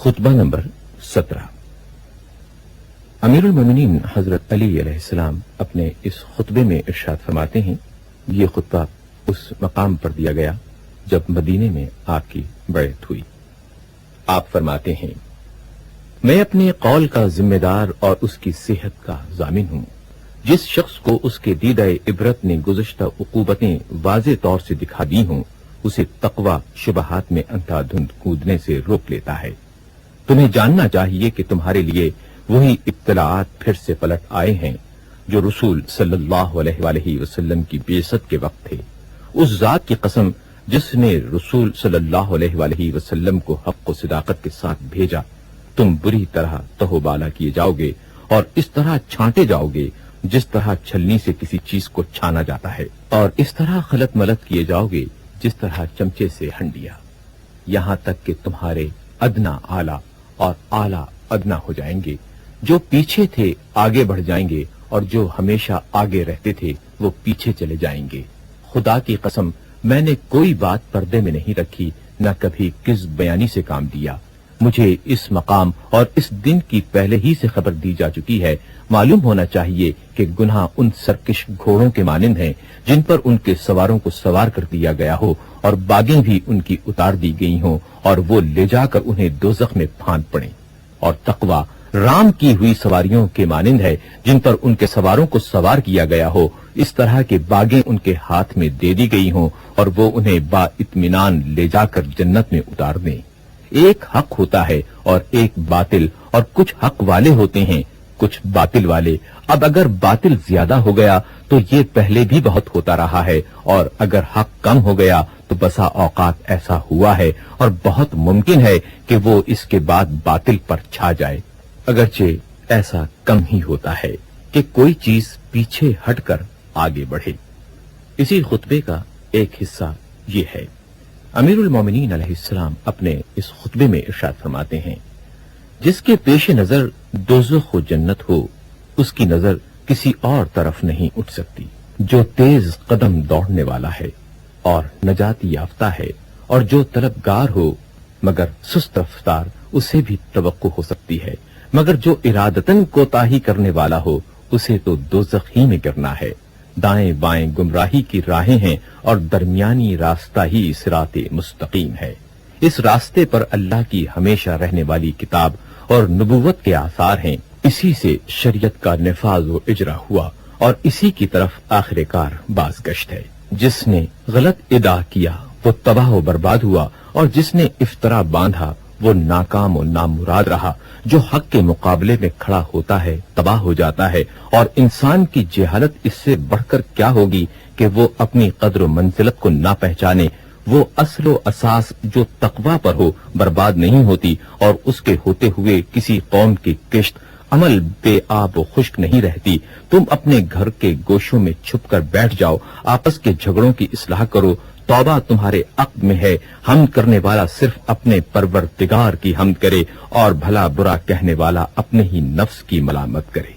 खुतबा number 17। अमीरुल मोमिनीन हजरत अली अलैहिस्सलाम अपने इस खुतबे में इरशाद फरमाते हैं, ये खुतबा उस मकाम पर दिया गया जब मदीने में आपकी बैत हुई। आप फरमाते हैं, मैं अपने कौल का जिम्मेदार और उसकी सेहत का जामिन हूं। जिस शख्स को उसके दीदाए इबरत ने गुज़श्ता उकूबतें वाज़े तौर से दिखा दी हों, उसे तकवा शुबहात में अंधाधुंध कूदने से रोक लेता है। तुम्हें जानना चाहिए कि तुम्हारे लिए वही इब्तिलाआत फिर से पलट आए हैं जो रसूल सल्लल्लाहु अलैहि वसल्लम की बेइज्जत के वक्त थे। उस जात की कसम जिसने रसूल सल्लल्लाहु अलैहि वसल्लम को हक व सदाकत के साथ भेजा, तुम बुरी तरह तहोबाला किए जाओगे और इस तरह छांटे जाओगे जिस तरह छलनी से किसी चीज को छाना जाता है, और इस तरह खलत मलत किए जाओगे जिस तरह चमचे से हंडिया, यहाँ तक कि तुम्हारे अदना आला और आला अदना हो जाएंगे। जो पीछे थे आगे बढ़ जाएंगे और जो हमेशा आगे रहते थे वो पीछे चले जाएंगे। खुदा की कसम, मैंने कोई बात पर्दे में नहीं रखी, न कभी किस बयानी से काम लिया। मुझे इस मकाम और इस दिन की पहले ही से खबर दी जा चुकी है। मालूम होना चाहिए कि गुनाह उन सरकश घोड़ों के मानिंद हैं जिन पर उनके सवारों को सवार कर दिया गया हो और बागें भी उनकी उतार दी गई हों और वो ले जाकर उन्हें दोज़ख में फांद पड़े। और तकवा राम की हुई सवारियों के मानिंद है जिन पर उनके सवारों को सवार किया गया हो, इस तरह के बागें उनके हाथ में दे दी गई हों और वो उन्हें बा इत्मीनान ले जाकर जन्नत में उतार दें। एक हक होता है और एक बातिल, और कुछ हक वाले होते हैं कुछ बातिल वाले। अब अगर बातिल ज्यादा हो गया तो ये पहले भी बहुत होता रहा है, और अगर हक कम हो गया तो बसा औकात ऐसा हुआ है और बहुत मुमकिन है कि वो इसके बाद बातिल पर छा जाए। अगरचे ऐसा कम ही होता है कि कोई चीज पीछे हटकर आगे बढ़े। इसी खुतबे का एक हिस्सा ये है। अमीरुल मोमिनीन अलैहिस्सलाम अपने इस खुतबे में इरशाद फरमाते हैं, जिसके पेश नजर दोज़ख व जन्नत हो, उसकी नजर किसी और तरफ नहीं उठ सकती। जो तेज कदम दौड़ने वाला है और नजाती याफ्ता है, और जो तलबगार हो मगर सुस्त रफ्तार, उसे भी तवक्को हो सकती है, मगर जो इरादतन कोताही करने वाला हो उसे तो दोज़ख ही में गिरना है। दाएं बाएं गुमराही की राहें हैं और दरमियानी रास्ता ही सिराते मुस्तकीम है। इस रास्ते पर अल्लाह की हमेशा रहने वाली किताब और नबुव्वत के आसार हैं। इसी से शरीयत का निफाज व इजरा हुआ और इसी की तरफ आखिरकार बाज़गश्त है। जिसने गलत इदा किया वो तबाह व बर्बाद हुआ, और जिसने इफ्तरा बांधा वो नाकाम और नामुराद रहा। जो हक के मुकाबले में खड़ा होता है तबाह हो जाता है, और इंसान की जेहालत इससे बढ़कर क्या होगी कि वो अपनी कद्र मंजिलत को ना पहचाने। वो असलो असास जो तकवा पर हो बर्बाद नहीं होती, और उसके होते हुए किसी कौम की किश्त अमल बेआब व खुश्क नहीं रहती। तुम अपने घर के गोशों में छुप कर बैठ जाओ, आपस के झगड़ों की इस्लाह करो। तौबा तुम्हारे अक़्द में है। हमद करने वाला सिर्फ अपने परवरदिगार की हमद करे, और भला बुरा कहने वाला अपने ही नफ्स की मलामत करे।